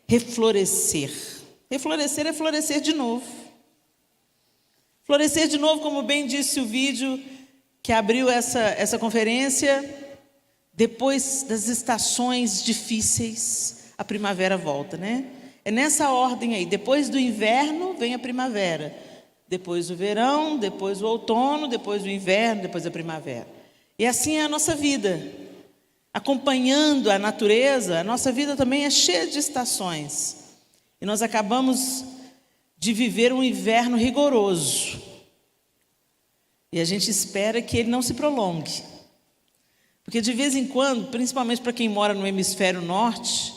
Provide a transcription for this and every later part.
reflorescer. Reflorescer é florescer de novo. Florescer de novo, como bem disse o vídeo que abriu essa conferência, depois das estações difíceis, a primavera volta, né? É nessa ordem aí, depois do inverno vem a primavera, depois o verão, depois o outono, depois o inverno, depois a primavera. E assim é a nossa vida. Acompanhando a natureza, a nossa vida também é cheia de estações. E nós acabamos de viver um inverno rigoroso. E a gente espera que ele não se prolongue. Porque de vez em quando, principalmente para quem mora no hemisfério norte,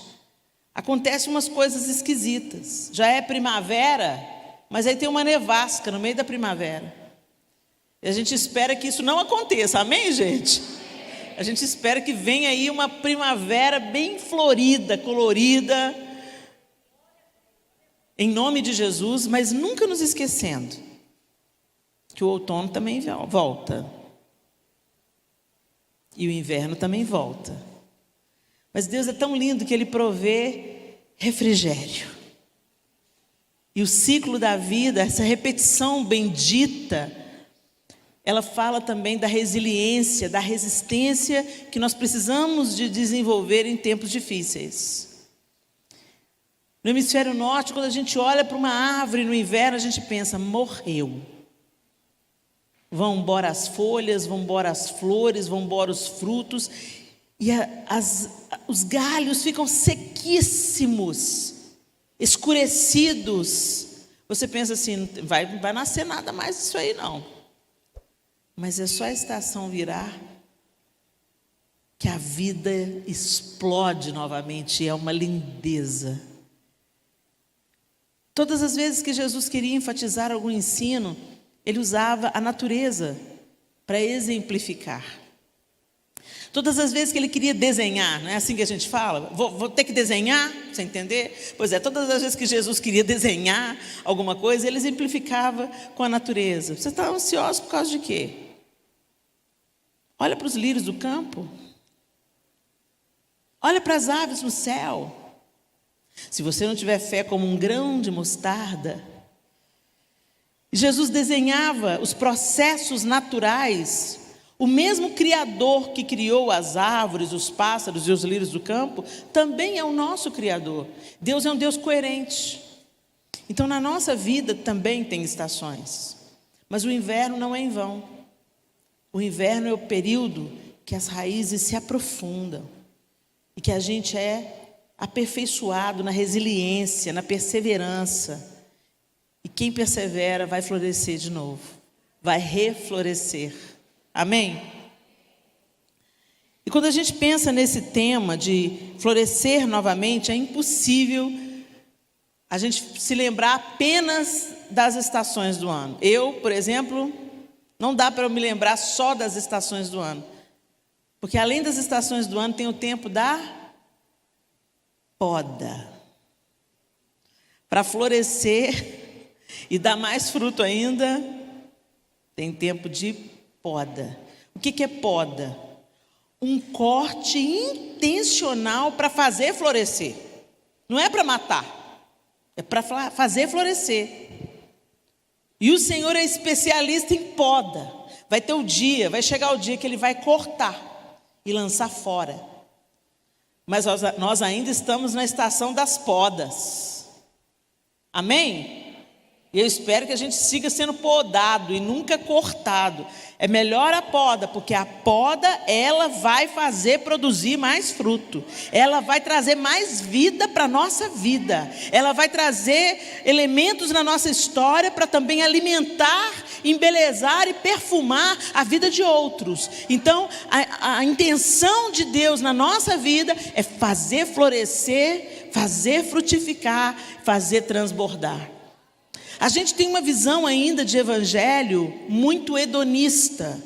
acontecem umas coisas esquisitas. Já é primavera, mas aí tem uma nevasca no meio da primavera. E a gente espera que isso não aconteça. Amém, gente? A gente espera que venha aí uma primavera bem florida, colorida, em nome de Jesus, mas nunca nos esquecendo que o outono também volta. E o inverno também volta. Mas Deus é tão lindo que Ele provê refrigério. E o ciclo da vida, essa repetição bendita, ela fala também da resiliência, da resistência que nós precisamos de desenvolver em tempos difíceis. No hemisfério norte, quando a gente olha para uma árvore no inverno, a gente pensa, morreu. Vão embora as folhas, vão embora as flores, vão embora os frutos, e os galhos ficam sequíssimos, escurecidos. Você pensa assim, não vai nascer nada mais disso aí não. Mas é só a estação virar que a vida explode novamente, e é uma lindeza. Todas as vezes que Jesus queria enfatizar algum ensino, Ele usava a natureza para exemplificar. Todas as vezes que Ele queria desenhar, não é assim que a gente fala? Vou ter que desenhar, para você entender? Pois é, todas as vezes que Jesus queria desenhar alguma coisa, Ele exemplificava com a natureza. Você está ansioso por causa de quê? Olha para os lírios do campo. Olha para as aves no céu. Se você não tiver fé como um grão de mostarda. Jesus desenhava os processos naturais. O mesmo Criador que criou as árvores, os pássaros e os lírios do campo, também é o nosso Criador. Deus é um Deus coerente. Então, na nossa vida também tem estações. Mas o inverno não é em vão. O inverno é o período que as raízes se aprofundam. E que a gente é aperfeiçoado na resiliência, na perseverança. E quem persevera vai florescer de novo. Vai reflorescer. Amém? E quando a gente pensa nesse tema de florescer novamente, é impossível a gente se lembrar apenas das estações do ano. Eu, por exemplo, não dá para eu me lembrar só das estações do ano. Porque além das estações do ano, tem o tempo da poda. Para florescer e dar mais fruto ainda, tem tempo de poda. O que é poda? Um corte intencional para fazer florescer. Não é para matar, é para fazer florescer. E o Senhor é especialista em poda. Vai chegar o dia que Ele vai cortar e lançar fora. Mas nós ainda estamos na estação das podas. Amém? E eu espero que a gente siga sendo podado e nunca cortado. É melhor a poda, porque a poda, ela vai fazer produzir mais fruto. Ela vai trazer mais vida para a nossa vida. Ela vai trazer elementos na nossa história para também alimentar, embelezar e perfumar a vida de outros. Então, a intenção de Deus na nossa vida é fazer florescer, fazer frutificar, fazer transbordar. A gente tem uma visão ainda de evangelho muito hedonista,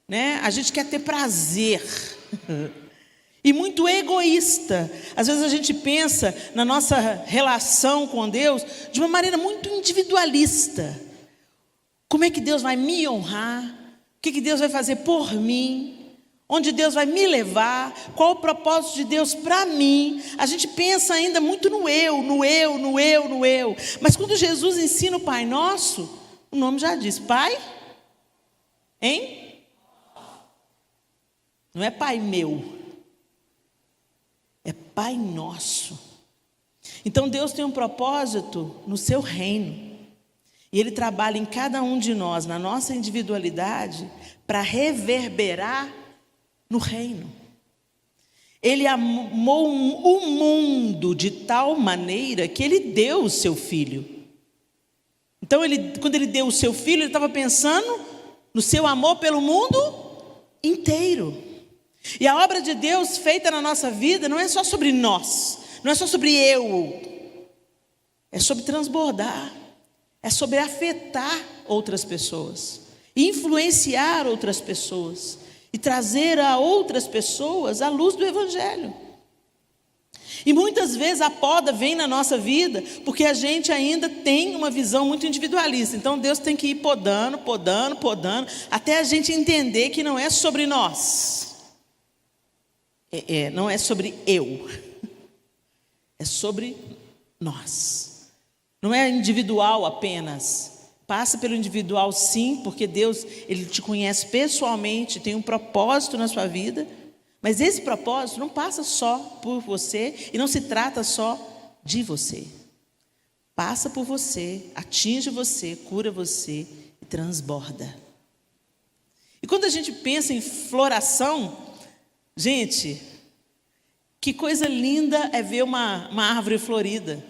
né? A gente quer ter prazer e muito egoísta. Às vezes a gente pensa na nossa relação com Deus de uma maneira muito individualista. Como é que Deus vai me honrar? O que Deus vai fazer por mim? onde Deus vai me levar, qual o propósito de Deus para mim. A gente pensa ainda muito no eu. Mas quando Jesus ensina o Pai Nosso, o nome já diz, Pai, hein? Não é Pai meu, é Pai Nosso. Então Deus tem um propósito no seu reino. E Ele trabalha em cada um de nós, na nossa individualidade, para reverberar no reino. Ele amou o mundo de tal maneira que Ele deu o seu Filho. Então, quando Ele deu o seu Filho, Ele estava pensando no seu amor pelo mundo inteiro. E a obra de Deus feita na nossa vida não é só sobre nós, não é só sobre eu, é sobre transbordar, é sobre afetar outras pessoas, influenciar outras pessoas e trazer a outras pessoas a luz do Evangelho. E muitas vezes a poda vem na nossa vida porque a gente ainda tem uma visão muito individualista. Então Deus tem que ir podando, até a gente entender que não é sobre nós. Não é sobre eu. É sobre nós. Não é individual apenas. Passa pelo individual sim, porque Deus, Ele te conhece pessoalmente, tem um propósito na sua vida. Mas esse propósito não passa só por você e não se trata só de você. Passa por você, atinge você, cura você e transborda. E quando a gente pensa em floração, gente, que coisa linda é ver uma árvore florida.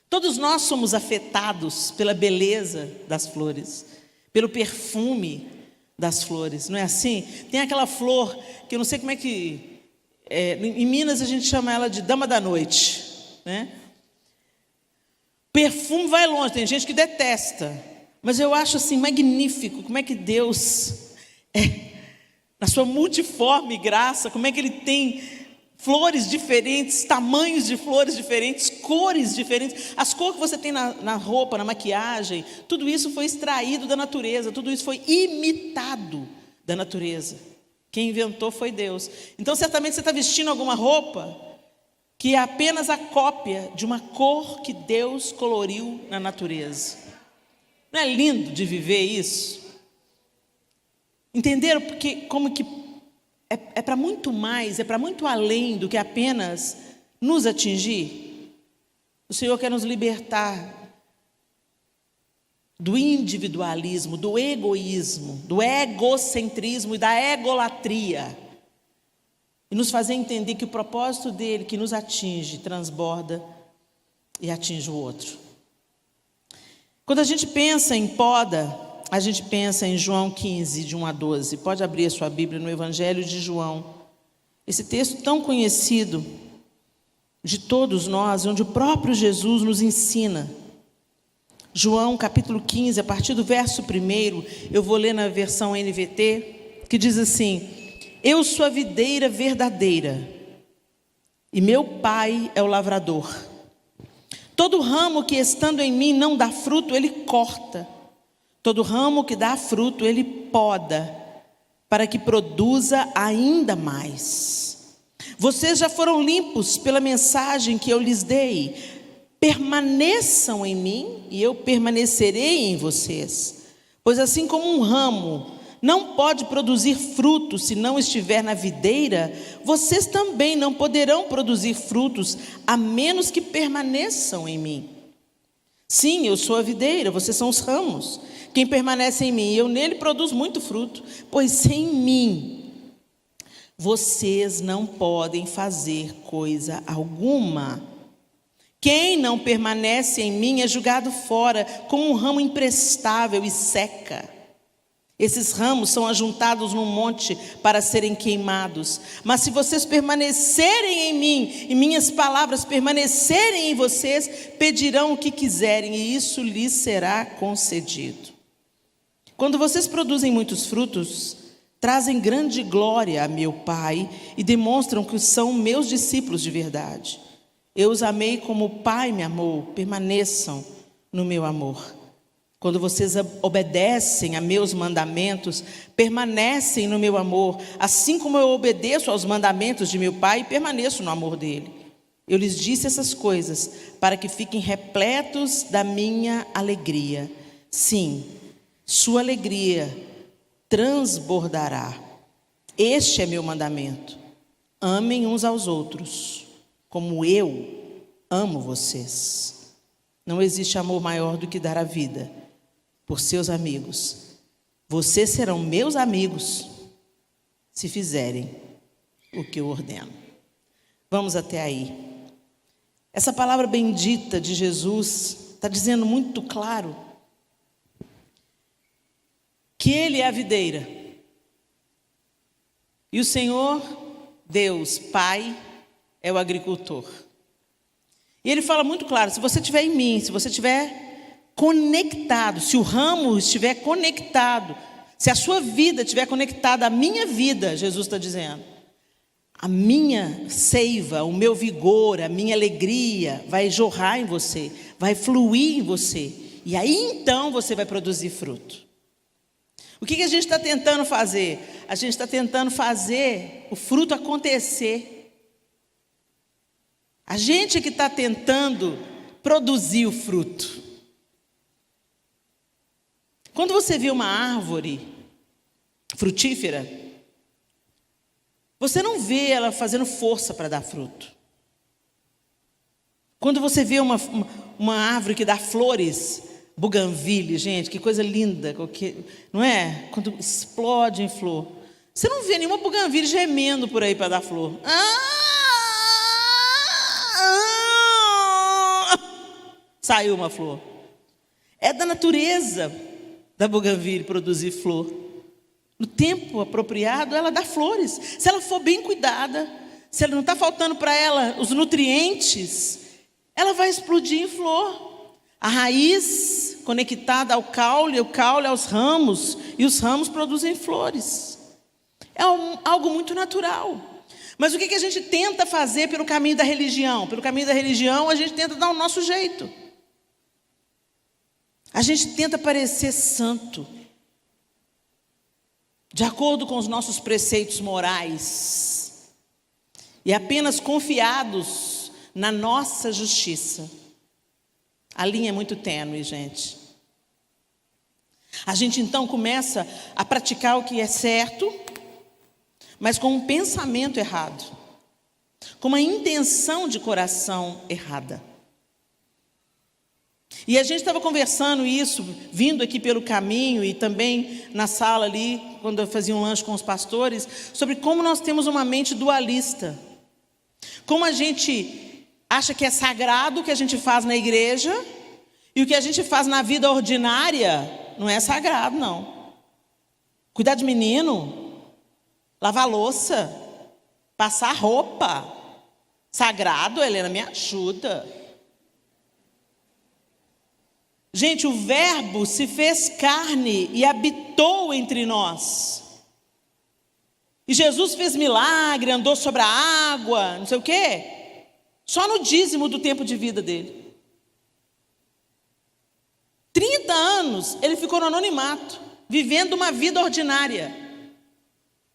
Todos nós somos afetados pela beleza das flores, pelo perfume das flores, não é assim? Tem aquela flor que eu não sei como é que... em Minas a gente chama ela de dama da noite, né? Perfume vai longe, tem gente que detesta, mas eu acho assim magnífico como é que Deus, na sua multiforme graça, como é que Ele tem flores diferentes, tamanhos de flores diferentes, cores diferentes. As cores que você tem na roupa, na maquiagem, tudo isso foi extraído da natureza, tudo isso foi imitado da natureza. Quem inventou foi Deus. Então certamente você está vestindo alguma roupa que é apenas a cópia de uma cor que Deus coloriu na natureza. Não é lindo de viver isso? Entenderam porque, como que é para muito mais, é para muito além do que apenas nos atingir? O Senhor quer nos libertar do individualismo, do egoísmo, do egocentrismo e da egolatria. E nos fazer entender que o propósito dele, que nos atinge, transborda e atinge o outro. Quando a gente pensa em poda, a gente pensa em João 15, de 1 a 12. Pode abrir a sua Bíblia no Evangelho de João. Esse texto tão conhecido de todos nós, onde o próprio Jesus nos ensina. João capítulo 15, a partir do verso 1, eu vou ler na versão NVT, que diz assim: Eu sou a videira verdadeira, e meu Pai é o lavrador. Todo ramo que estando em mim não dá fruto, Ele corta. Todo ramo que dá fruto, Ele poda, para que produza ainda mais. Vocês já foram limpos pela mensagem que eu lhes dei. Permaneçam em mim e eu permanecerei em vocês. Pois assim como um ramo não pode produzir frutos se não estiver na videira, vocês também não poderão produzir frutos a menos que permaneçam em mim. Sim, eu sou a videira, vocês são os ramos. Quem permanece em mim e eu nele produz muito fruto, pois sem mim vocês não podem fazer coisa alguma. Quem não permanece em mim é jogado fora como um ramo imprestável e seca. Esses ramos são ajuntados num monte para serem queimados. Mas se vocês permanecerem em mim e minhas palavras permanecerem em vocês, pedirão o que quiserem e isso lhes será concedido. Quando vocês produzem muitos frutos, trazem grande glória a meu Pai e demonstram que são meus discípulos de verdade. Eu os amei como o Pai me amou, permaneçam no meu amor. Quando vocês obedecem a meus mandamentos, permanecem no meu amor, assim como eu obedeço aos mandamentos de meu Pai e permaneço no amor dele. Eu lhes disse essas coisas para que fiquem repletos da minha alegria. Sim, sua alegria transbordará. Este é meu mandamento. Amem uns aos outros, como eu amo vocês. Não existe amor maior do que dar a vida por seus amigos. Vocês serão meus amigos se fizerem o que eu ordeno. Vamos até aí. Essa palavra bendita de Jesus está dizendo muito claro que Ele é a videira. E o Senhor, Deus, Pai, é o agricultor. E Ele fala muito claro, se você estiver em mim, se você estiver conectado, se o ramo estiver conectado, se a sua vida estiver conectada à minha vida, Jesus está dizendo, a minha seiva, o meu vigor, a minha alegria vai jorrar em você, vai fluir em você. E aí então você vai produzir fruto. O que a gente está tentando fazer? A gente está tentando fazer o fruto acontecer. A gente que está tentando produzir o fruto. Quando você vê uma árvore frutífera, você não vê ela fazendo força para dar fruto. Quando você vê uma árvore que dá flores, buganvília, gente, que coisa linda, não é? Quando explode em flor. Você não vê nenhuma buganvília gemendo por aí para dar flor. Saiu uma flor. É da natureza da buganvília produzir flor. No tempo apropriado, ela dá flores. Se ela for bem cuidada, se ela não está faltando para ela os nutrientes, ela vai explodir em flor. A raiz conectada ao caule, o caule aos ramos, e os ramos produzem flores. É algo muito natural. Mas o que a gente tenta fazer pelo caminho da religião? Pelo caminho da religião, a gente tenta dar o nosso jeito. A gente tenta parecer santo, de acordo com os nossos preceitos morais, e apenas confiados na nossa justiça. A linha é muito tênue, gente. A gente então começa a praticar o que é certo, mas com um pensamento errado, com uma intenção de coração errada. E a gente estava conversando isso, vindo aqui pelo caminho e também na sala ali, quando eu fazia um lanche com os pastores, sobre como nós temos uma mente dualista. Como a gente acha que é sagrado o que a gente faz na igreja e o que a gente faz na vida ordinária não é sagrado, não. Cuidar de menino, lavar louça, passar roupa. Sagrado, Helena, me ajuda. Gente, o Verbo se fez carne e habitou entre nós. E Jesus fez milagre, andou sobre a água, não sei o quê. Só no dízimo do tempo de vida dele. 30 anos ele ficou no anonimato, vivendo uma vida ordinária.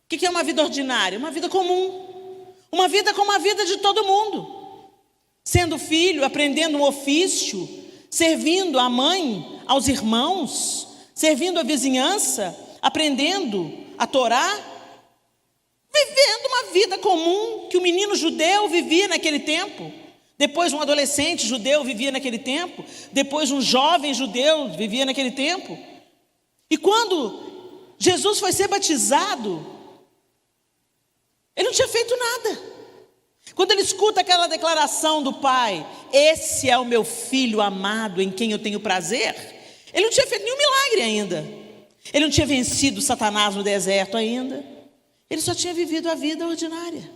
O que é uma vida ordinária? Uma vida comum. Uma vida como a vida de todo mundo. Sendo filho, aprendendo um ofício, servindo a mãe, aos irmãos, servindo a vizinhança, aprendendo a Torá, vivendo uma vida comum que o menino judeu vivia naquele tempo, depois um adolescente judeu vivia naquele tempo, depois um jovem judeu vivia naquele tempo. E quando Jesus foi ser batizado, ele não tinha feito nada. Quando ele escuta aquela declaração do pai, esse é o meu filho amado em quem eu tenho prazer, ele não tinha feito nenhum milagre ainda. Ele não tinha vencido Satanás no deserto ainda. Ele só tinha vivido a vida ordinária.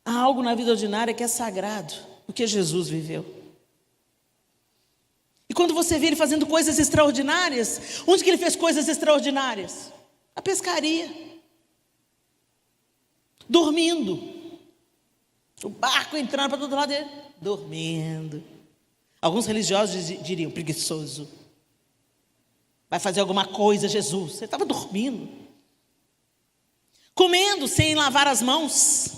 Há algo na vida ordinária que é sagrado, o que Jesus viveu. E quando você vê ele fazendo coisas extraordinárias, onde que ele fez coisas extraordinárias? Na pescaria. Dormindo. O barco entrando para todo lado dele, dormindo. Alguns religiosos diriam, preguiçoso. Vai fazer alguma coisa, Jesus. Você estava dormindo. Comendo sem lavar as mãos.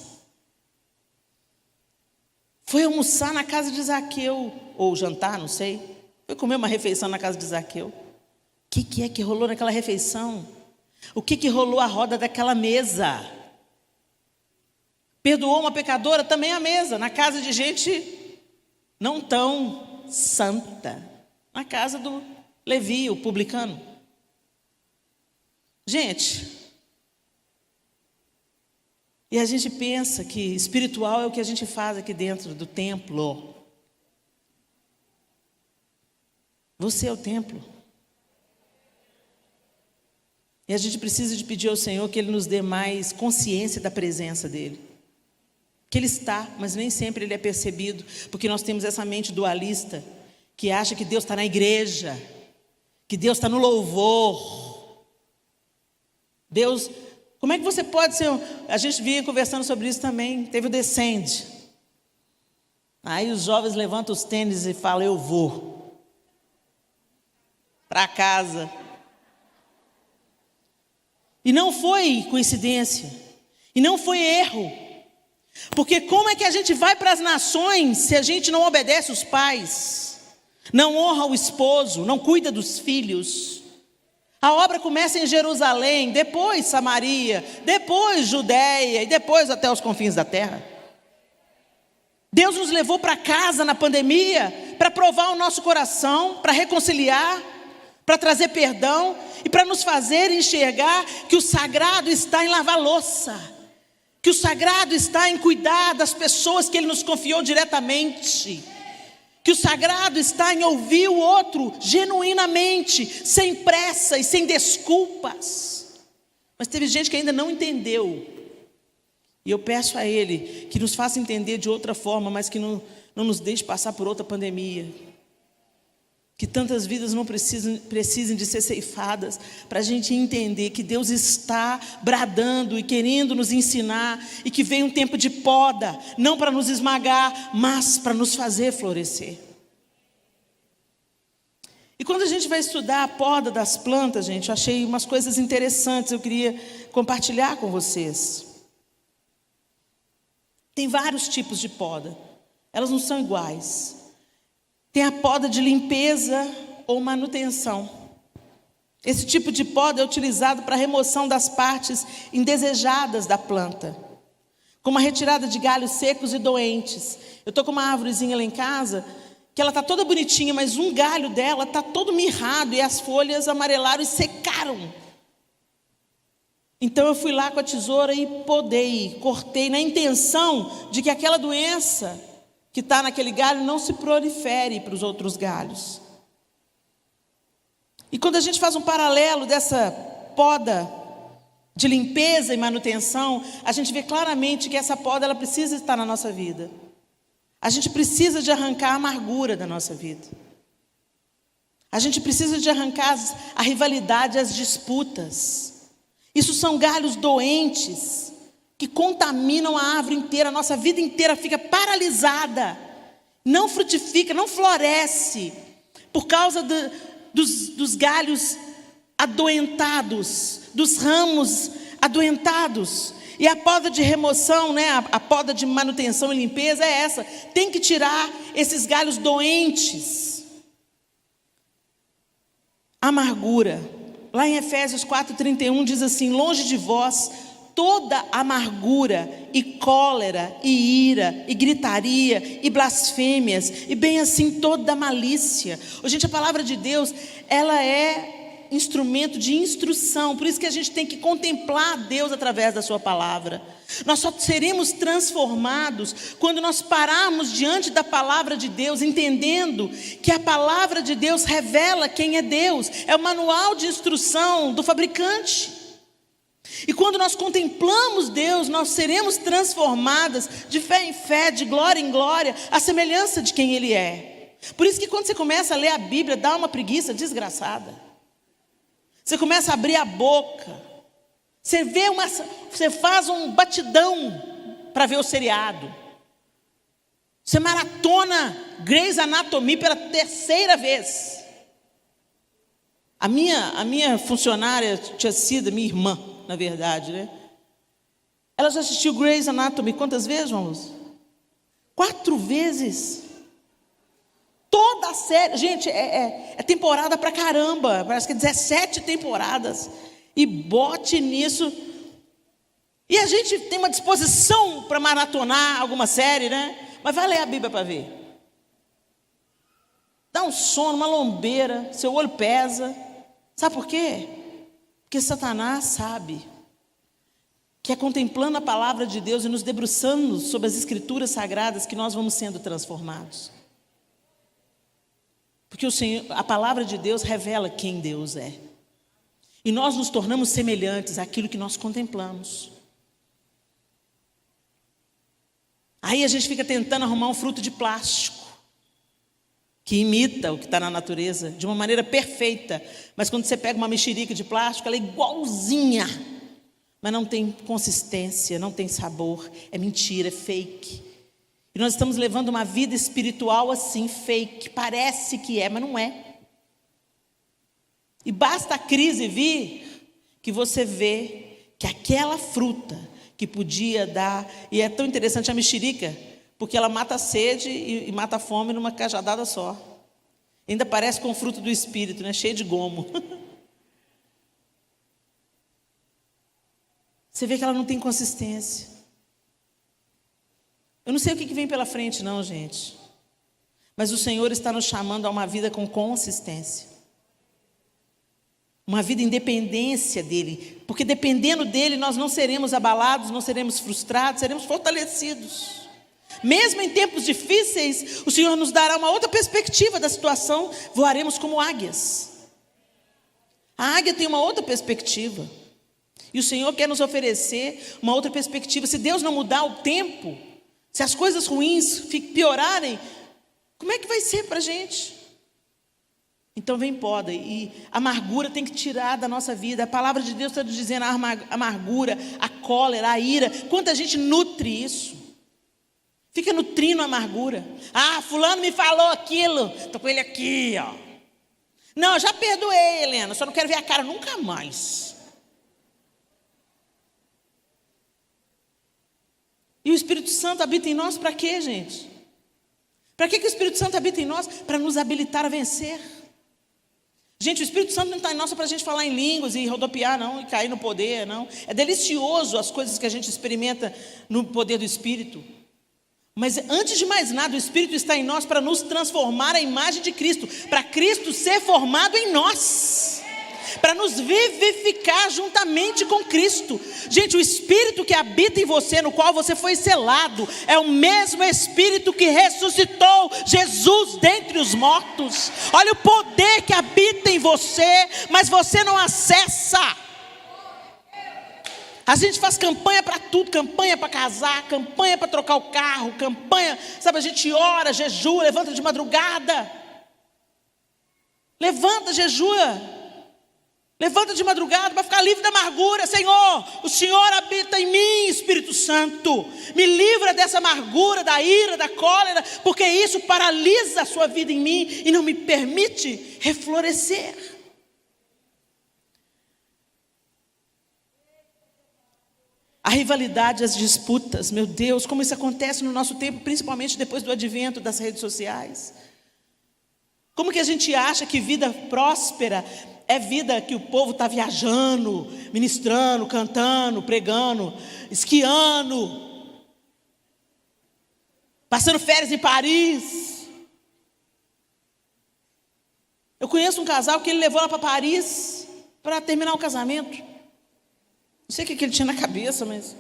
Foi almoçar na casa de Zaqueu, ou jantar, não sei. Foi comer uma refeição na casa de Zaqueu. O que é que rolou naquela refeição? O que rolou à roda daquela mesa? Perdoou uma pecadora também à mesa, na casa de gente não tão santa. Na casa do Levi, o publicano. Gente, e a gente pensa que espiritual é o que a gente faz aqui dentro do templo. Você é o templo. E a gente precisa de pedir ao Senhor que Ele nos dê mais consciência da presença dEle. Que Ele está, mas nem sempre Ele é percebido, porque nós temos essa mente dualista, que acha que Deus está na igreja, que Deus está no louvor. Deus, como é que você pode ser... A gente vinha conversando sobre isso também, teve o Descende. Aí os jovens levantam os tênis e falam, eu vou para casa. E não foi coincidência, e não foi erro, porque como é que a gente vai para as nações se a gente não obedece os pais, não honra o esposo, não cuida dos filhos? A obra começa em Jerusalém, depois Samaria, depois Judeia e depois até os confins da terra. Deus nos levou para casa na pandemia para provar o nosso coração, para reconciliar, para trazer perdão e para nos fazer enxergar que o sagrado está em lavar louça, que o sagrado está em cuidar das pessoas que Ele nos confiou diretamente, que o sagrado está em ouvir o outro genuinamente, sem pressa e sem desculpas. Mas teve gente que ainda não entendeu, e eu peço a Ele que nos faça entender de outra forma, mas que não nos deixe passar por outra pandemia. Que tantas vidas não precisem de ser ceifadas, para a gente entender que Deus está bradando e querendo nos ensinar, e que vem um tempo de poda, não para nos esmagar, mas para nos fazer florescer. E quando a gente vai estudar a poda das plantas, gente, eu achei umas coisas interessantes, eu queria compartilhar com vocês. Tem vários tipos de poda, elas não são iguais. Tem a poda de limpeza ou manutenção. Esse tipo de poda é utilizado para a remoção das partes indesejadas da planta, como a retirada de galhos secos e doentes. Eu estou com uma árvorezinha lá em casa, que ela está toda bonitinha, mas um galho dela está todo mirrado e as folhas amarelaram e secaram. Então eu fui lá com a tesoura e podei, cortei, na intenção de que aquela doença que está naquele galho não se prolifere para os outros galhos. E quando a gente faz um paralelo dessa poda de limpeza e manutenção, a gente vê claramente que essa poda ela precisa estar na nossa vida. A gente precisa de arrancar a amargura da nossa vida. A gente precisa de arrancar a rivalidade, as disputas. Isso são galhos doentes, que contaminam a árvore inteira, a nossa vida inteira fica paralisada, não frutifica, não floresce, por causa dos galhos adoentados, dos ramos adoentados. E a poda de remoção, a poda de manutenção e limpeza é essa, tem que tirar esses galhos doentes. Amargura, lá em Efésios 4:31 diz assim, longe de vós toda amargura e cólera e ira e gritaria e blasfêmias e bem assim toda malícia. Gente, a palavra de Deus, ela é instrumento de instrução, por isso que a gente tem que contemplar Deus através da sua palavra. Nós só seremos transformados quando nós pararmos diante da palavra de Deus, entendendo que a palavra de Deus revela quem é Deus, é o manual de instrução do fabricante. E quando nós contemplamos Deus, nós seremos transformadas de fé em fé, de glória em glória, à semelhança de quem Ele é. Por isso que quando você começa a ler a Bíblia, dá uma preguiça desgraçada. Você começa a abrir a boca, você faz um batidão para ver o seriado. Você maratona Grey's Anatomy pela terceira vez. A minha funcionária tinha sido, minha irmã, na verdade, né? Ela já assistiu Grey's Anatomy quantas vezes, vamos? 4 vezes. Toda a série, gente, é temporada pra caramba, parece que é 17 temporadas. E bote nisso. E a gente tem uma disposição para maratonar alguma série, né? Mas vai ler a Bíblia para ver. Dá um sono, uma lombeira, seu olho pesa. Sabe por quê? Porque Satanás sabe que é contemplando a palavra de Deus e nos debruçando sobre as escrituras sagradas que nós vamos sendo transformados. Porque a palavra de Deus revela quem Deus é. E nós nos tornamos semelhantes àquilo que nós contemplamos. Aí a gente fica tentando arrumar um fruto de plástico, que imita o que está na natureza, de uma maneira perfeita. Mas quando você pega uma mexerica de plástico, ela é igualzinha. Mas não tem consistência, não tem sabor. É mentira, é fake. E nós estamos levando uma vida espiritual assim, fake. Parece que é, mas não é. E basta a crise vir, que você vê que aquela fruta que podia dar, e é tão interessante a mexerica, porque ela mata a sede e mata a fome numa cajadada só. Ainda parece com o fruto do Espírito, né? Cheio de gomo. Você vê que ela não tem consistência. Eu não sei o que vem pela frente não, gente. Mas o Senhor está nos chamando a uma vida com consistência. Uma vida em dependência dEle. Porque dependendo dEle, nós não seremos abalados, não seremos frustrados, seremos fortalecidos. Mesmo em tempos difíceis, o Senhor nos dará uma outra perspectiva da situação. Voaremos como águias. A águia tem uma outra perspectiva. E o Senhor quer nos oferecer uma outra perspectiva. Se Deus não mudar o tempo, se as coisas ruins piorarem, como é que vai ser para a gente? Então vem poda, e a amargura tem que tirar da nossa vida. A palavra de Deus está nos dizendo a amargura, a cólera, a ira. Quanta gente nutre isso? Fica nutrindo a amargura. Ah, fulano me falou aquilo, estou com ele aqui, ó. Não, eu já perdoei, Helena, só não quero ver a cara nunca mais. E o Espírito Santo habita em nós para quê, gente? Para que o Espírito Santo habita em nós? Para nos habilitar a vencer. Gente, o Espírito Santo não está em nós só para a gente falar em línguas e rodopiar, não, e cair no poder, não. É delicioso as coisas que a gente experimenta no poder do Espírito. Mas antes de mais nada, o Espírito está em nós para nos transformar à imagem de Cristo, para Cristo ser formado em nós, para nos vivificar juntamente com Cristo. Gente, o Espírito que habita em você, no qual você foi selado, é o mesmo Espírito que ressuscitou Jesus dentre os mortos. Olha o poder que habita em você, mas você não acessa. A gente faz campanha para tudo, campanha para casar, campanha para trocar o carro, campanha, sabe, a gente ora, jejua, levanta de madrugada. Levanta, jejua. Levanta de madrugada para ficar livre da amargura. Senhor, o Senhor habita em mim, Espírito Santo. Me livra dessa amargura, da ira, da cólera, porque isso paralisa a sua vida em mim e não me permite reflorescer. A rivalidade, as disputas, meu Deus, como isso acontece no nosso tempo, principalmente depois do advento das redes sociais. Como que a gente acha que vida próspera é vida que o povo está viajando, ministrando, cantando, pregando, esquiando, passando férias em Paris. Eu conheço um casal que ele levou ela para Paris para terminar o casamento. Não sei o que ele tinha na cabeça, mas...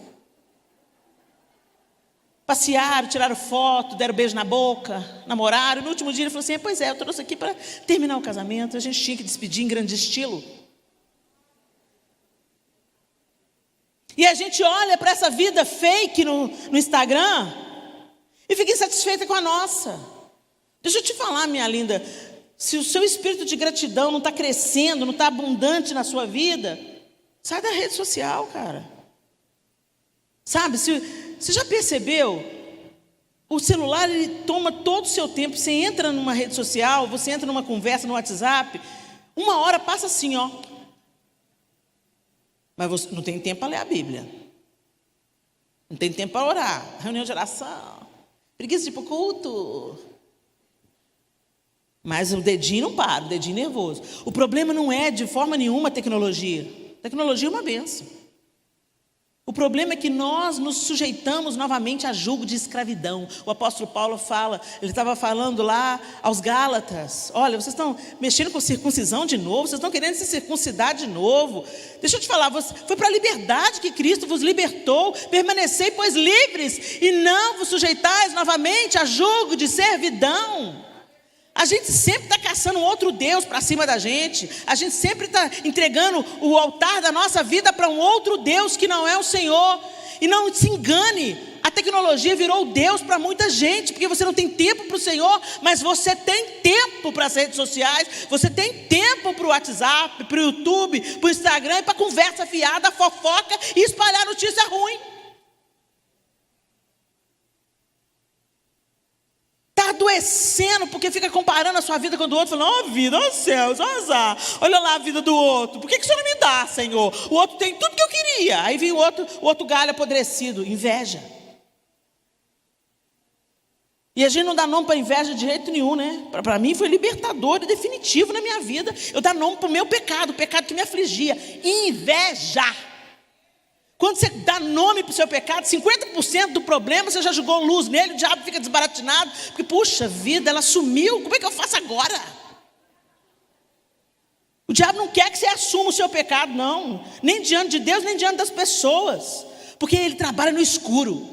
passearam, tiraram foto, deram beijo na boca, namoraram. No último dia ele falou assim, pois é, eu trouxe aqui para terminar o casamento. A gente tinha que despedir em grande estilo. E a gente olha para essa vida fake no Instagram e fica insatisfeita com a nossa. Deixa eu te falar, minha linda, se o seu espírito de gratidão não está crescendo, não está abundante na sua vida, sai da rede social, cara. Sabe, você já percebeu O celular, ele toma todo o seu tempo. Você entra numa rede social, você entra numa conversa no WhatsApp, 1 hora passa assim, ó. Mas você não tem tempo para ler a Bíblia. Não tem tempo para orar. Reunião de oração. Preguiça de ir para o culto. Mas o dedinho não para, o dedinho nervoso. O problema não é de forma nenhuma a tecnologia. A tecnologia é uma bênção. O problema é que nós nos sujeitamos novamente a jugo de escravidão. O apóstolo Paulo fala, ele estava falando lá aos Gálatas: olha, vocês estão mexendo com circuncisão de novo, vocês estão querendo se circuncidar de novo. Deixa eu te falar, foi para a liberdade que Cristo vos libertou. Permanecei, pois, livres, e não vos sujeitais novamente a jugo de servidão. A gente sempre está caçando um outro Deus para cima da gente. A gente sempre está entregando o altar da nossa vida para um outro Deus que não é o Senhor. E não se engane, a tecnologia virou Deus para muita gente, porque você não tem tempo para o Senhor, mas você tem tempo para as redes sociais, você tem tempo para o WhatsApp, para o YouTube, para o Instagram, e para conversa fiada, fofoca e espalhar notícia ruim. Está adoecendo porque fica comparando a sua vida com a do outro, falando: ó vida, ó céus, ó azar, olha lá a vida do outro, por que o Senhor não me dá, Senhor? O outro tem tudo que eu queria. Aí vem o outro galho apodrecido, inveja. E a gente não dá nome para inveja de jeito nenhum, né? Para mim foi libertador e definitivo na minha vida. Eu dar nome para o meu pecado, o pecado que me afligia: inveja. Quando você dá nome para o seu pecado, 50% do problema você já jogou luz nele, o diabo fica desbaratinado, porque, puxa vida, ela sumiu, como é que eu faço agora? O diabo não quer que você assuma o seu pecado, não, nem diante de Deus, nem diante das pessoas, porque ele trabalha no escuro,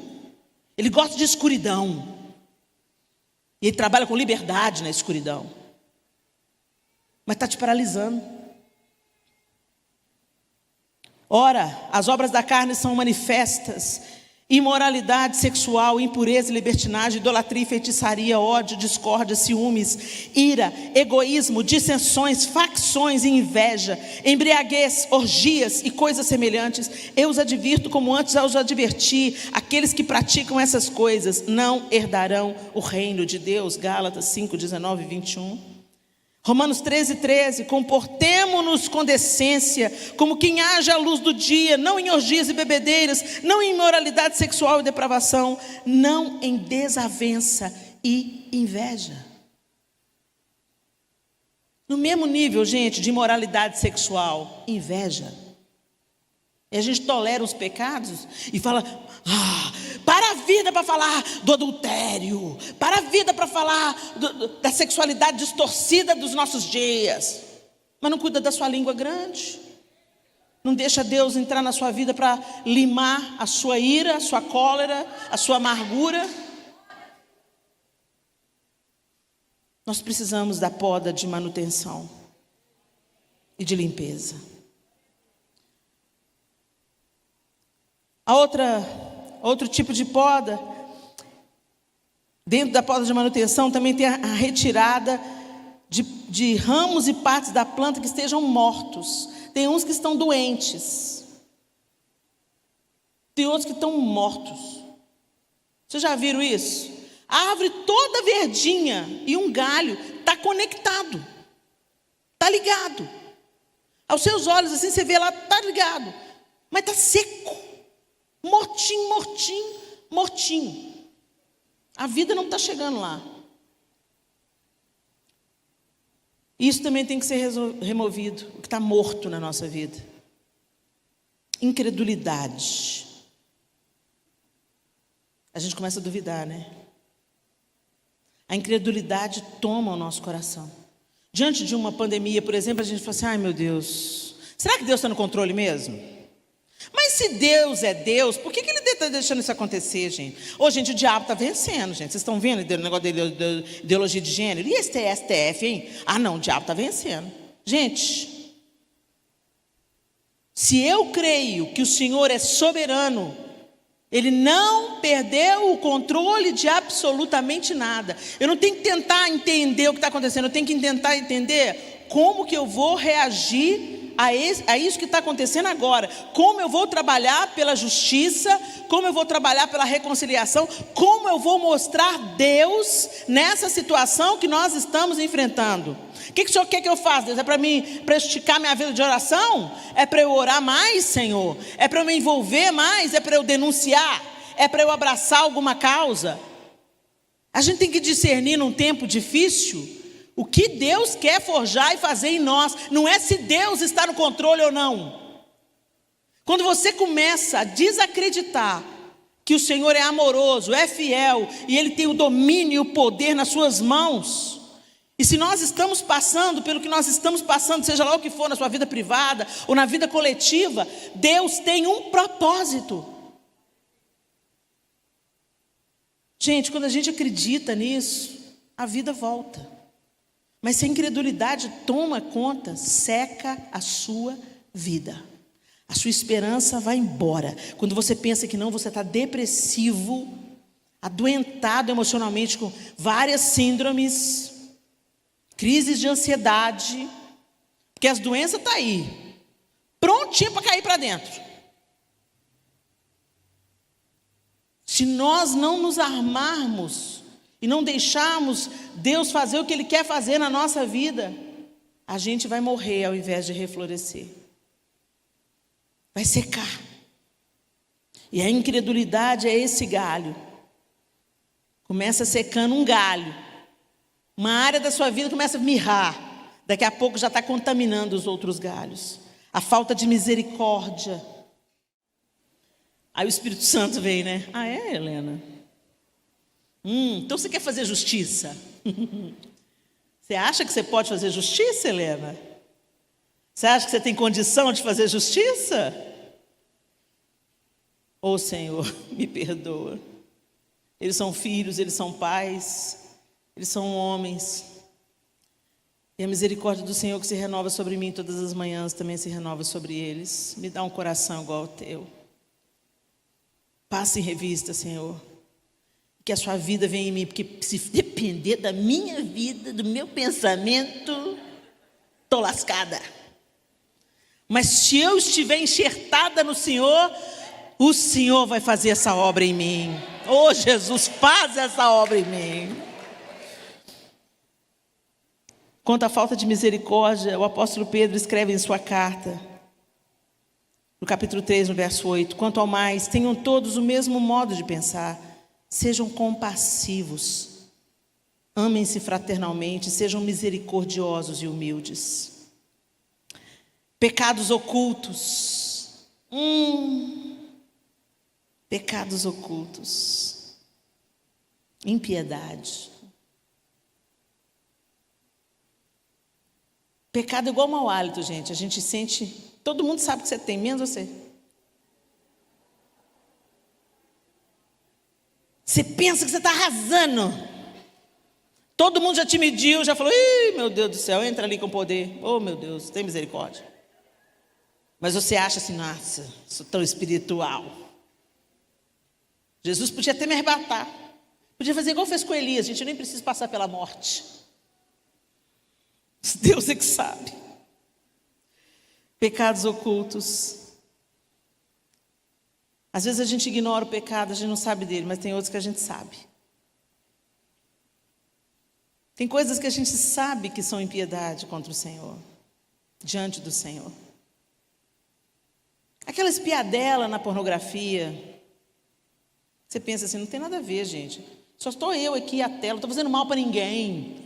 ele gosta de escuridão, e ele trabalha com liberdade na escuridão, mas está te paralisando. Ora, as obras da carne são manifestas: imoralidade sexual, impureza e libertinagem, idolatria e feitiçaria, ódio, discórdia, ciúmes, ira, egoísmo, dissensões, facções e inveja, embriaguez, orgias e coisas semelhantes. Eu os advirto, como antes eu os adverti: aqueles que praticam essas coisas não herdarão o reino de Deus. Gálatas 5, 19 e 21. Romanos 13, comportemo-nos com decência, como quem age à luz do dia, não em orgias e bebedeiras, não em imoralidade sexual e depravação, não em desavença e inveja. No mesmo nível, gente, de imoralidade sexual, inveja. E a gente tolera os pecados e fala: para a vida para falar do adultério, para a vida para falar da sexualidade distorcida dos nossos dias, mas não cuida da sua língua grande, não deixa Deus entrar na sua vida para limar a sua ira, a sua cólera, a sua amargura. Nós precisamos da poda de manutenção e de limpeza. Outro tipo de poda, dentro da poda de manutenção, também tem a retirada de ramos e partes da planta que estejam mortos. Tem uns que estão doentes, tem outros que estão mortos. Vocês já viram isso? A árvore toda verdinha e um galho está conectado, está ligado. Aos seus olhos assim você vê lá, está ligado, mas está seco. Mortinho. A vida não está chegando lá. Isso também tem que ser removido, o que está morto na nossa vida. Incredulidade. A gente começa a duvidar, né? A incredulidade toma o nosso coração. Diante de uma pandemia, por exemplo, a gente fala assim: ai meu Deus, será que Deus está no controle mesmo? Mas se Deus é Deus, por que Ele está deixando isso acontecer, gente? Ô, gente, o diabo está vencendo, gente. Vocês estão vendo o negócio da ideologia de gênero? E esse STF, hein? Ah, não, o diabo está vencendo. Gente, se eu creio que o Senhor é soberano, Ele não perdeu o controle de absolutamente nada. Eu não tenho que tentar entender o que está acontecendo, eu tenho que tentar entender como que eu vou reagir a isso que está acontecendo agora. Como eu vou trabalhar pela justiça, como eu vou trabalhar pela reconciliação, como eu vou mostrar Deus nessa situação que nós estamos enfrentando. O que o Senhor quer que eu faça, Deus? É para mim, para esticar minha vida de oração? É para eu orar mais, Senhor? É para eu me envolver mais? É para eu denunciar? É para eu abraçar alguma causa? A gente tem que discernir num tempo difícil o que Deus quer forjar e fazer em nós. Não é se Deus está no controle ou não. Quando você começa a desacreditar que o Senhor é amoroso, é fiel, e Ele tem o domínio e o poder nas suas mãos, e se nós estamos passando pelo que nós estamos passando, seja lá o que for, na sua vida privada ou na vida coletiva, Deus tem um propósito. Gente, quando a gente acredita nisso, a vida volta. Mas se a incredulidade toma conta, seca a sua vida. A sua esperança vai embora. Quando você pensa que não, você está depressivo, adoentado emocionalmente, com várias síndromes, crises de ansiedade, porque as doenças estão aí, prontinha para cair para dentro. Se nós não nos armarmos e não deixarmos Deus fazer o que Ele quer fazer na nossa vida, a gente vai morrer ao invés de reflorescer. Vai secar. E a incredulidade é esse galho. Começa secando um galho. Uma área da sua vida começa a mirrar. Daqui a pouco já está contaminando os outros galhos. A falta de misericórdia. Aí o Espírito Santo vem, né? Ah, é, Helena? Então você quer fazer justiça? Você acha que você pode fazer justiça, Helena? Você acha que você tem condição de fazer justiça? Ô Senhor, me perdoa. Eles são filhos, eles são pais, eles são homens. E a misericórdia do Senhor que se renova sobre mim todas as manhãs também se renova sobre eles. Me dá um coração igual ao teu. Passe em revista, Senhor. Que a sua vida venha em mim, porque se depender da minha vida, do meu pensamento, estou lascada. Mas se eu estiver enxertada no Senhor, o Senhor vai fazer essa obra em mim. Oh, Jesus, faz essa obra em mim. Quanto à falta de misericórdia, o apóstolo Pedro escreve em sua carta, no capítulo 3, no verso 8, quanto ao mais, tenham todos o mesmo modo de pensar, sejam compassivos, amem-se fraternalmente, sejam misericordiosos e humildes. Pecados ocultos. Pecados ocultos. Impiedade. Pecado é igual mau hálito, gente. A gente sente, todo mundo sabe que você tem, menos você. Você pensa que você está arrasando. Todo mundo já te mediu, já falou, ih, meu Deus do céu, entra ali com poder. Oh, meu Deus, tem misericórdia. Mas você acha assim, nossa, sou tão espiritual. Jesus podia até me arrebatar. Podia fazer igual fez com Elias, gente, eu nem preciso passar pela morte. Deus é que sabe. Pecados ocultos. Às vezes a gente ignora o pecado, a gente não sabe dele, mas tem outros que a gente sabe. Tem coisas que a gente sabe que são impiedade contra o Senhor, diante do Senhor. Aquela espiadela na pornografia. Você pensa assim, não tem nada a ver, gente. Só estou eu aqui, a tela, não estou fazendo mal para ninguém.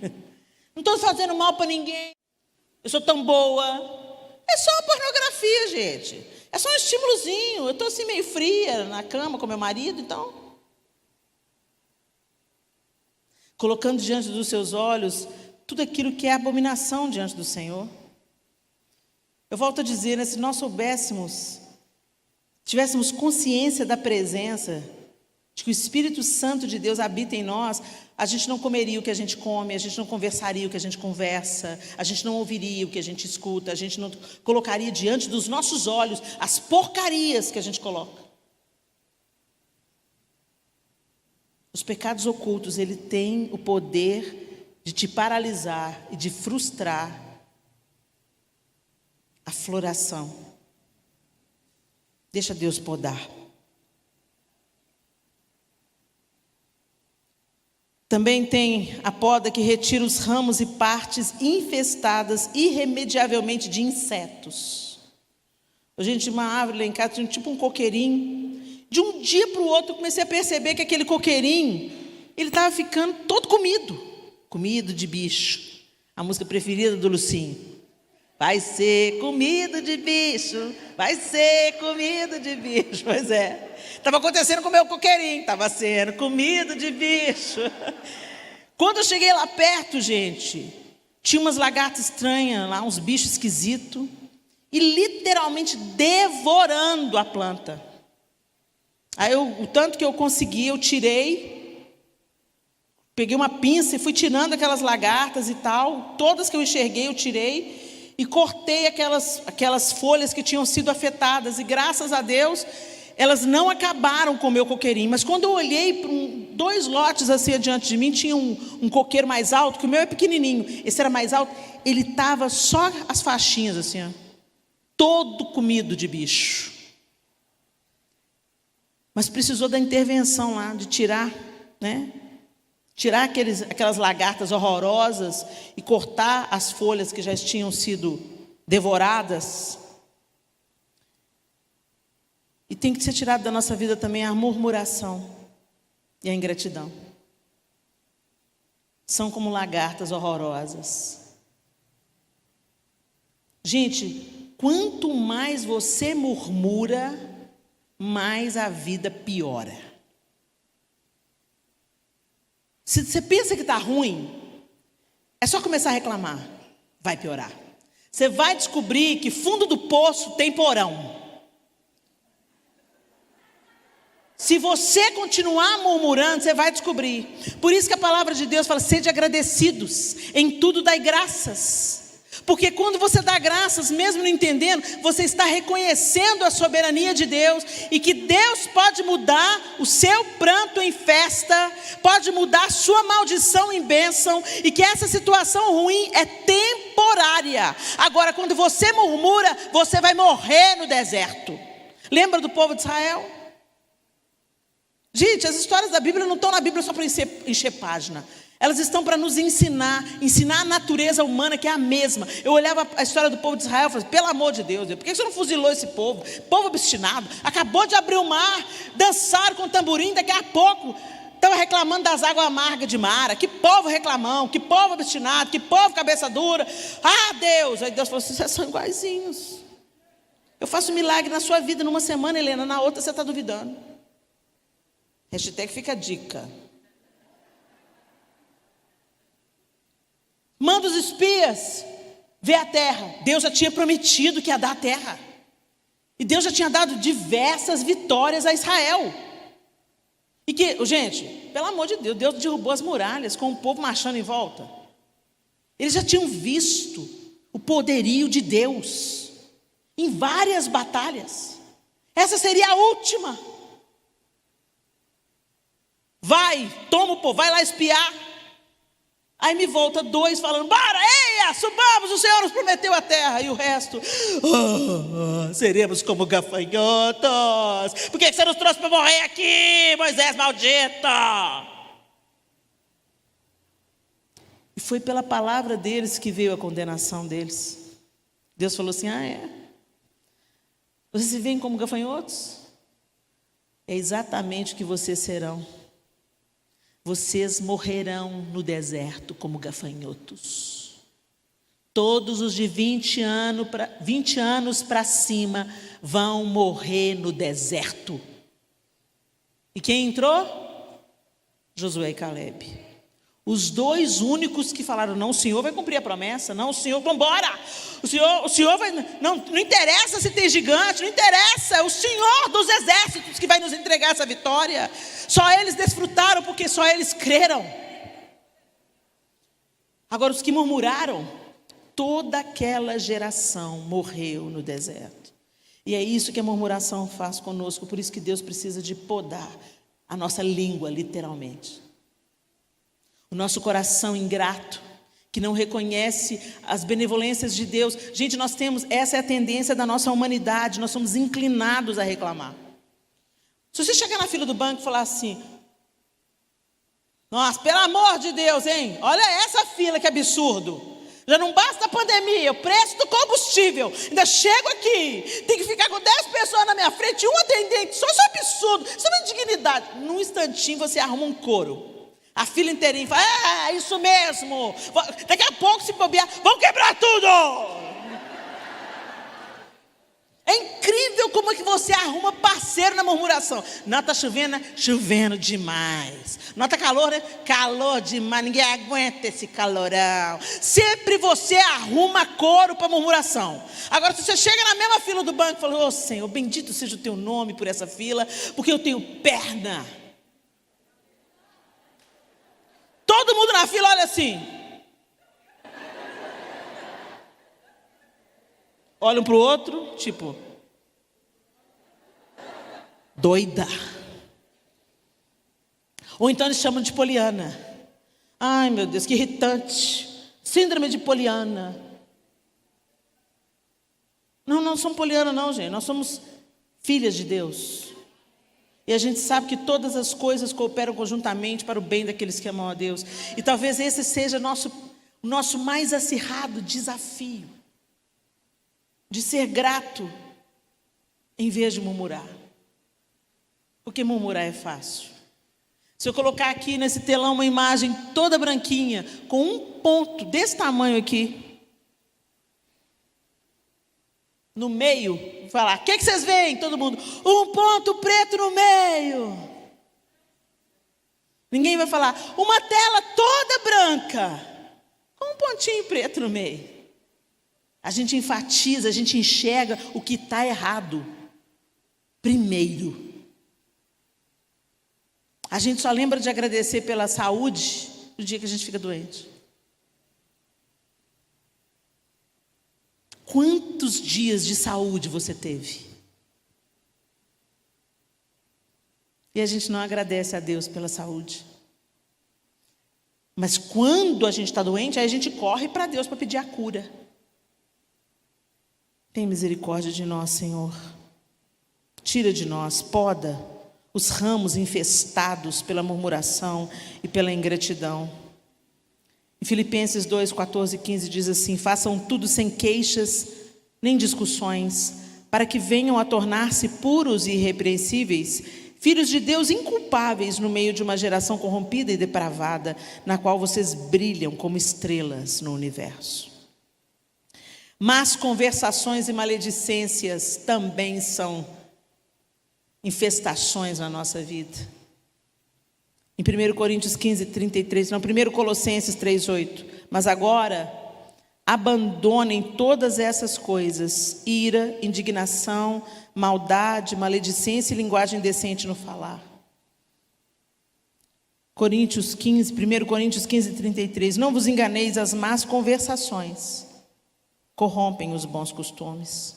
Não estou fazendo mal para ninguém. Eu sou tão boa. É só a pornografia, gente. É só um estimulozinho. Eu estou assim meio fria na cama com meu marido, então. Colocando diante dos seus olhos tudo aquilo que é abominação diante do Senhor. Eu volto a dizer, né, se nós soubéssemos, tivéssemos consciência da presença, de que o Espírito Santo de Deus habita em nós, a gente não comeria o que a gente come, a gente não conversaria o que a gente conversa, a gente não ouviria o que a gente escuta, a gente não colocaria diante dos nossos olhos as porcarias que a gente coloca. Os pecados ocultos, ele tem o poder de te paralisar e de frustrar a floração. Deixa Deus podar. Também tem a poda que retira os ramos e partes infestadas irremediavelmente de insetos. A gente tinha uma árvore lá em casa, tinha tipo um coqueirinho. De um dia para o outro, eu comecei a perceber que aquele coqueirinho, ele estava ficando todo comido de bicho. A música preferida do Lucinho. Vai ser comido de bicho, vai ser comido de bicho. Pois é, estava acontecendo com o meu coqueirinho, estava sendo comido de bicho. Quando eu cheguei lá perto, gente, tinha umas lagartas estranhas lá, uns bichos esquisitos, e literalmente devorando a planta. Aí o tanto que eu consegui, eu tirei, peguei uma pinça e fui tirando aquelas lagartas e tal, todas que eu enxerguei eu tirei, e cortei aquelas folhas que tinham sido afetadas, e graças a Deus, elas não acabaram com o meu coqueirinho. Mas quando eu olhei para dois lotes assim adiante de mim, tinha um coqueiro mais alto, que o meu é pequenininho, esse era mais alto, ele estava só as faixinhas assim, ó, todo comido de bicho. Mas precisou da intervenção lá, de tirar, né? Tirar aquelas lagartas horrorosas e cortar as folhas que já tinham sido devoradas. E tem que ser tirado da nossa vida também a murmuração e a ingratidão. São como lagartas horrorosas. Gente, quanto mais você murmura, mais a vida piora. Se você pensa que está ruim, é só começar a reclamar, vai piorar. Você vai descobrir que fundo do poço tem porão. Se você continuar murmurando, você vai descobrir. Por isso que a palavra de Deus fala, sede agradecidos, em tudo dai graças. Porque quando você dá graças, mesmo não entendendo, você está reconhecendo a soberania de Deus, e que Deus pode mudar o seu pranto em festa, pode mudar a sua maldição em bênção, e que essa situação ruim é temporária. Agora, quando você murmura, você vai morrer no deserto. Lembra do povo de Israel? Gente, as histórias da Bíblia não estão na Bíblia só para encher página. Elas estão para nos ensinar a natureza humana, que é a mesma. Eu olhava a história do povo de Israel e falava, pelo amor de Deus, por que você não fuzilou esse povo? Povo obstinado, acabou de abrir o mar, dançaram com tamborim, daqui a pouco estava reclamando das águas amargas de Mara. Que povo reclamão, que povo obstinado, que povo cabeça dura. Ah, Deus! Aí Deus falou assim, vocês são iguaizinhos. Eu faço um milagre na sua vida numa semana, Helena, na outra você está duvidando. Hashtag fica a dica. Manda os espias ver a terra. Deus já tinha prometido que ia dar a terra. E Deus já tinha dado diversas vitórias a Israel. E que, gente, pelo amor de Deus, Deus derrubou as muralhas com o povo marchando em volta. Eles já tinham visto o poderio de Deus em várias batalhas. Essa seria a última. Vai, toma o povo, vai lá espiar. Aí me volta dois falando, bora, eia, subamos, o Senhor nos prometeu a terra. E o resto, seremos como gafanhotos. Por que você nos trouxe para morrer aqui, Moisés maldito? E foi pela palavra deles que veio a condenação deles. Deus falou assim, vocês se veem como gafanhotos? É exatamente o que vocês serão. Vocês morrerão no deserto como gafanhotos. Todos os de 20 anos para cima vão morrer no deserto. E quem entrou? Josué e Calebe. Os dois únicos que falaram, não, o Senhor vai cumprir a promessa, não, o Senhor, vamos embora. O Senhor vai, não interessa se tem gigante, não interessa, é o Senhor dos exércitos que vai nos entregar essa vitória. Só eles desfrutaram porque só eles creram. Agora os que murmuraram, toda aquela geração morreu no deserto. E é isso que a murmuração faz conosco, por isso que Deus precisa de podar a nossa língua, literalmente. O nosso coração ingrato, que não reconhece as benevolências de Deus. Gente, essa é a tendência da nossa humanidade, nós somos inclinados a reclamar. Se você chegar na fila do banco e falar assim: nossa, pelo amor de Deus, hein? Olha essa fila, que absurdo. Já não basta a pandemia, o preço do combustível. Ainda chego aqui, tem que ficar com 10 pessoas na minha frente e um atendente. Só isso é absurdo, isso é uma indignidade. Num instantinho você arruma um coro. A fila inteirinha fala: é, isso mesmo. Daqui a pouco, se bobear, vão quebrar tudo. É incrível como é que você arruma parceiro na murmuração. Não, está chovendo, né? Chovendo demais. Não, está calor, né? Calor demais, ninguém aguenta esse calorão. Sempre você arruma coro para murmuração. Agora, se você chega na mesma fila do banco e fala: ô Senhor, bendito seja o teu nome por essa fila, porque eu tenho perna. Todo mundo na fila olha assim. Olha um para o outro, tipo, doida. Ou então eles chamam de poliana. Ai, meu Deus, que irritante. Síndrome de poliana. Não somos poliana não, gente. Nós somos filhas de Deus. E a gente sabe que todas as coisas cooperam conjuntamente para o bem daqueles que amam a Deus. E talvez esse seja o nosso mais acirrado desafio. De ser grato, em vez de murmurar. Porque murmurar é fácil. Se eu colocar aqui nesse telão uma imagem toda branquinha, com um ponto desse tamanho aqui, no meio, falar: o que vocês veem? Todo mundo: um ponto preto no meio. Ninguém vai falar: uma tela toda branca, com um pontinho preto no meio. A gente enfatiza, a gente enxerga o que está errado primeiro. A gente só lembra de agradecer pela saúde no dia que a gente fica doente. Quantos dias de saúde você teve? E a gente não agradece a Deus pela saúde. Mas quando a gente está doente, aí a gente corre para Deus para pedir a cura. Tem misericórdia de nós, Senhor. Tira de nós, poda os ramos infestados pela murmuração e pela ingratidão. Em Filipenses 2, 14 e 15 diz assim: façam tudo sem queixas nem discussões, para que venham a tornar-se puros e irrepreensíveis, filhos de Deus inculpáveis no meio de uma geração corrompida e depravada, na qual vocês brilham como estrelas no universo. Más conversações e maledicências também são infestações na nossa vida. Em 1 Coríntios 15, 33, não, 1 Colossenses 3, 8. Mas agora, abandonem todas essas coisas: ira, indignação, maldade, maledicência e linguagem indecente no falar. 1 Coríntios 15, 33. Não vos enganeis, as más conversações corrompem os bons costumes.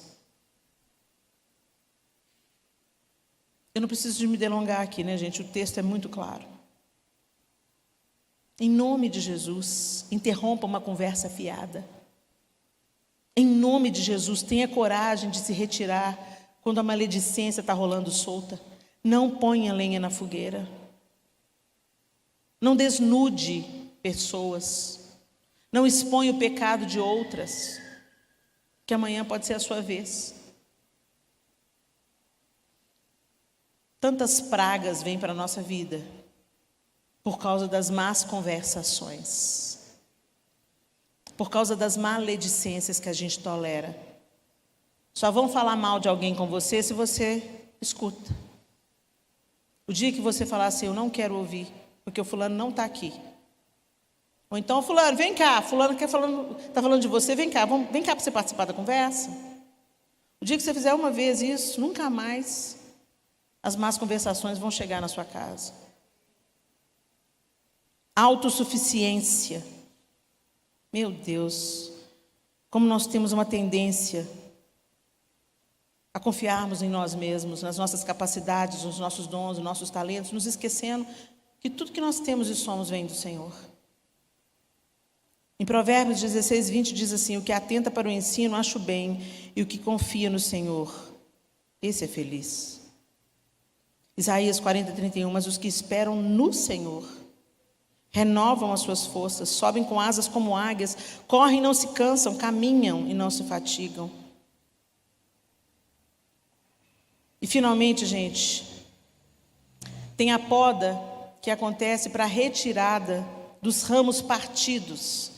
Eu não preciso de me delongar aqui, né, gente? O texto é muito claro. Em nome de Jesus, interrompa uma conversa fiada. Em nome de Jesus, tenha coragem de se retirar quando a maledicência está rolando solta. Não ponha lenha na fogueira. Não desnude pessoas. Não exponha o pecado de outras, que amanhã pode ser a sua vez. Tantas pragas vêm para a nossa vida por causa das más conversações, por causa das maledicências que a gente tolera. Só vão falar mal de alguém com você se você escuta. O dia que você falar assim: eu não quero ouvir, porque o fulano não está aqui. Ou então: fulano, vem cá, fulano está falando de você, vem cá para você participar da conversa. O dia que você fizer uma vez isso, nunca mais as más conversações vão chegar na sua casa. Autossuficiência. Meu Deus, como nós temos uma tendência a confiarmos em nós mesmos, nas nossas capacidades, nos nossos dons, nos nossos talentos, nos esquecendo que tudo que nós temos e somos vem do Senhor. Em Provérbios 16, 20 diz assim: o que atenta para o ensino, acha o bem, e o que confia no Senhor, esse é feliz. Isaías 40, 31, mas os que esperam no Senhor renovam as suas forças, sobem com asas como águias, correm e não se cansam, caminham e não se fatigam. E finalmente, gente, tem a poda que acontece para a retirada dos ramos partidos,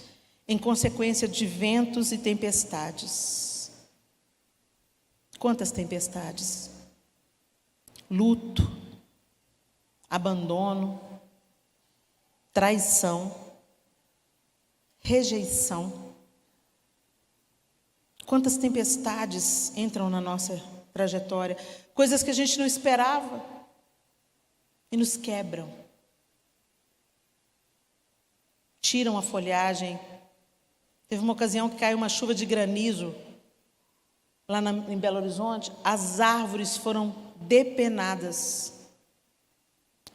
em consequência de ventos e tempestades. Quantas tempestades? Luto, abandono, traição, rejeição. Quantas tempestades entram na nossa trajetória, coisas que a gente não esperava e nos quebram, tiram a folhagem. Teve uma ocasião que caiu uma chuva de granizo lá em Belo Horizonte, as árvores foram depenadas,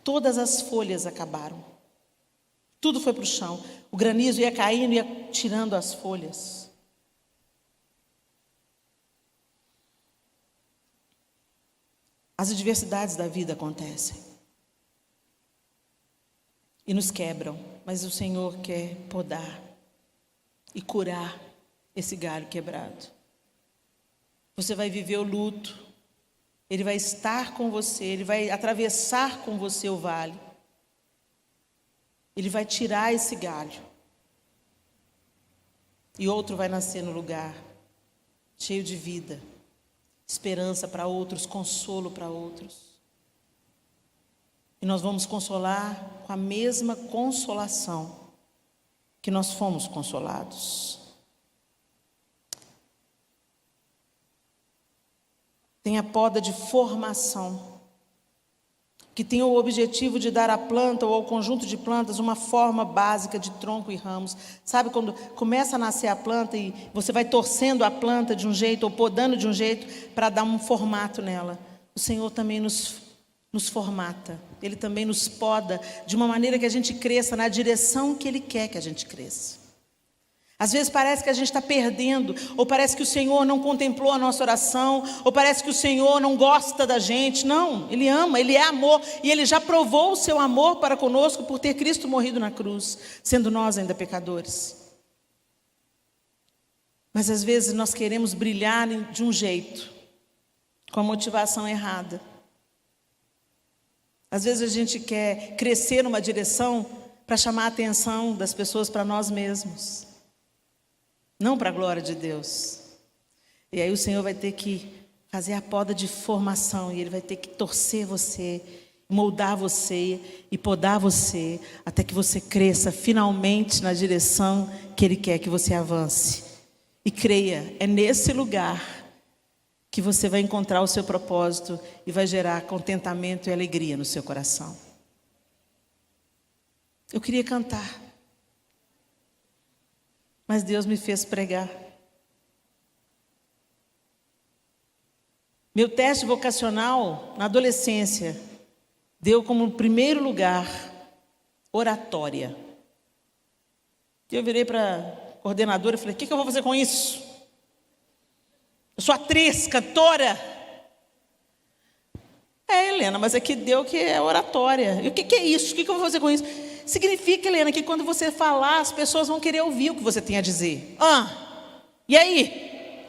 todas as folhas acabaram, tudo foi para o chão, o granizo ia caindo, ia tirando as folhas. As adversidades da vida acontecem e nos quebram, mas o Senhor quer podar e curar esse galho quebrado. Você vai viver o luto, Ele vai estar com você, Ele vai atravessar com você o vale, Ele vai tirar esse galho e outro vai nascer no lugar, cheio de vida, esperança para outros, consolo para outros. E nós vamos consolar com a mesma consolação que nós fomos consolados. Tem a poda de formação, que tem o objetivo de dar à planta ou ao conjunto de plantas uma forma básica de tronco e ramos. Sabe quando começa a nascer a planta e você vai torcendo a planta de um jeito ou podando de um jeito para dar um formato nela? O Senhor também nos formata, Ele também nos poda de uma maneira que a gente cresça na direção que Ele quer que a gente cresça. Às vezes parece que a gente está perdendo, ou parece que o Senhor não contemplou a nossa oração, ou parece que o Senhor não gosta da gente. Não, Ele ama, Ele é amor, e Ele já provou o seu amor para conosco por ter Cristo morrido na cruz, sendo nós ainda pecadores. Mas às vezes nós queremos brilhar de um jeito, com a motivação errada. Às vezes a gente quer crescer numa direção para chamar a atenção das pessoas para nós mesmos, não para a glória de Deus. E aí o Senhor vai ter que fazer a poda de formação, e Ele vai ter que torcer você, moldar você e podar você, até que você cresça finalmente na direção que Ele quer que você avance. E creia, é nesse lugar que você vai encontrar o seu propósito e vai gerar contentamento e alegria no seu coração. Eu queria cantar, mas Deus me fez pregar. Meu teste vocacional na adolescência deu como primeiro lugar oratória. Eu virei para a coordenadora e falei: o que eu vou fazer com isso? Eu sou atriz, cantora. Helena, mas aqui deu que é oratória. E o que é isso? O que eu vou fazer com isso? Significa, Helena, que quando você falar, as pessoas vão querer ouvir o que você tem a dizer. E aí?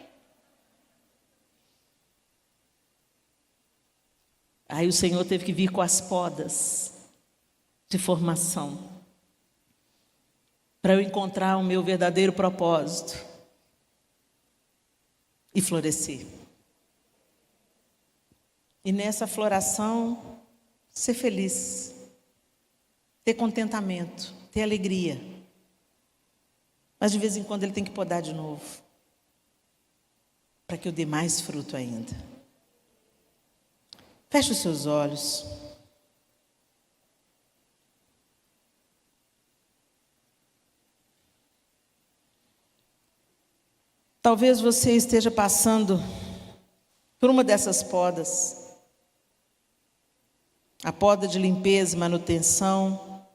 Aí o Senhor teve que vir com as podas de formação, para eu encontrar o meu verdadeiro propósito e florescer. E nessa floração, ser feliz, ter contentamento, ter alegria. Mas de vez em quando Ele tem que podar de novo, para que eu dê mais fruto ainda. Feche os seus olhos. Talvez você esteja passando por uma dessas podas. A poda de limpeza e manutenção.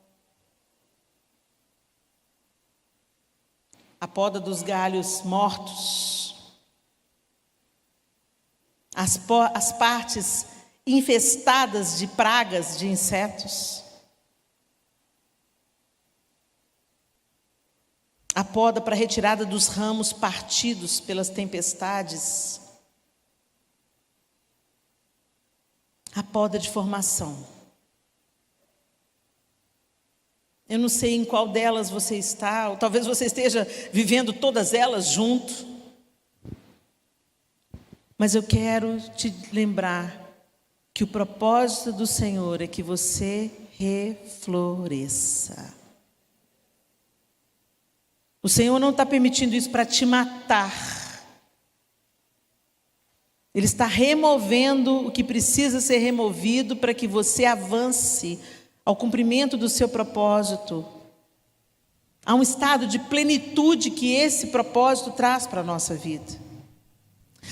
a poda dos galhos mortos, as partes infestadas de pragas, de insetos. A poda para a retirada dos ramos partidos pelas tempestades. A poda de formação. Eu não sei em qual delas você está, ou talvez você esteja vivendo todas elas junto. Mas eu quero te lembrar que o propósito do Senhor é que você refloresça. O Senhor não está permitindo isso para te matar. Ele está removendo o que precisa ser removido para que você avance ao cumprimento do seu propósito. Há um estado de plenitude que esse propósito traz para a nossa vida.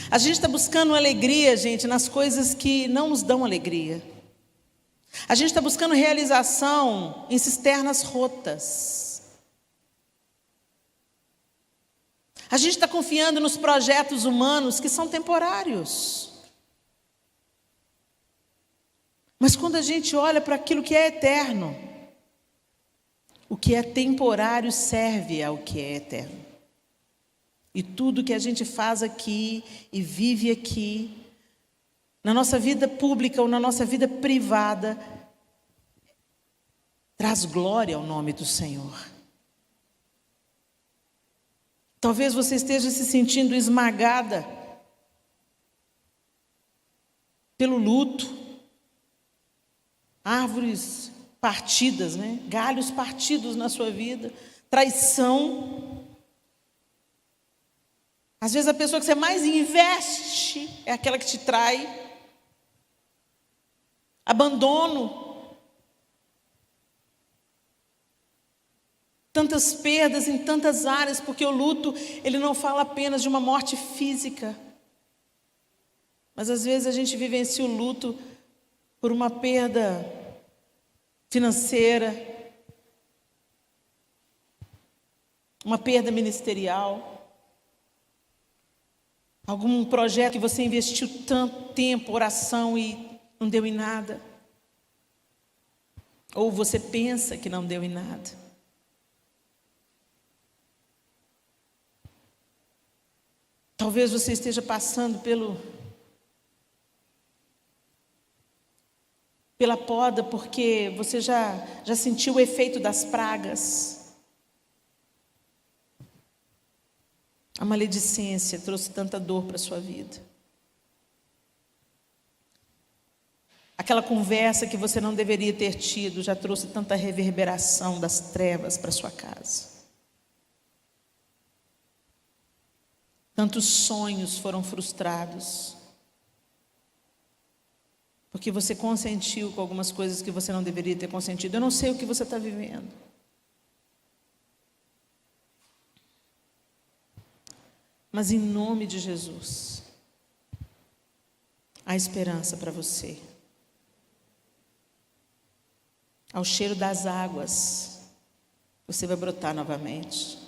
A gente está buscando alegria, gente, nas coisas que não nos dão alegria. A gente está buscando realização em cisternas rotas. A gente está confiando nos projetos humanos que são temporários. Mas quando a gente olha para aquilo que é eterno, o que é temporário serve ao que é eterno. E tudo que a gente faz aqui e vive aqui, na nossa vida pública ou na nossa vida privada, traz glória ao nome do Senhor. Talvez você esteja se sentindo esmagada pelo luto, árvores partidas, né? Galhos partidos na sua vida, traição. Às vezes a pessoa que você mais investe é aquela que te trai. Abandono. Tantas perdas em tantas áreas, porque o luto, ele não fala apenas de uma morte física. Mas às vezes a gente vivencia o luto por uma perda financeira, uma perda ministerial, algum projeto que você investiu tanto tempo, oração e não deu em nada. Ou você pensa que não deu em nada. Talvez você esteja passando pela poda, porque você já sentiu o efeito das pragas. A maledicência trouxe tanta dor para a sua vida. Aquela conversa que você não deveria ter tido já trouxe tanta reverberação das trevas para a sua casa. Tantos sonhos foram frustrados, porque você consentiu com algumas coisas que você não deveria ter consentido. Eu não sei o que você está vivendo. Mas em nome de Jesus, há esperança para você. Ao cheiro das águas, você vai brotar novamente.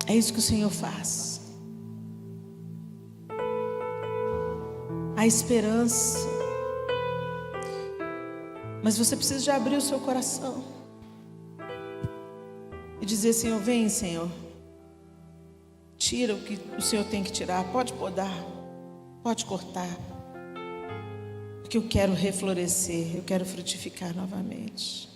É isso que o Senhor faz. Há esperança. Mas você precisa de abrir o seu coração e dizer: Senhor, vem, Senhor. Tira o que o Senhor tem que tirar. Pode podar, pode cortar. Porque eu quero reflorescer, eu quero frutificar novamente.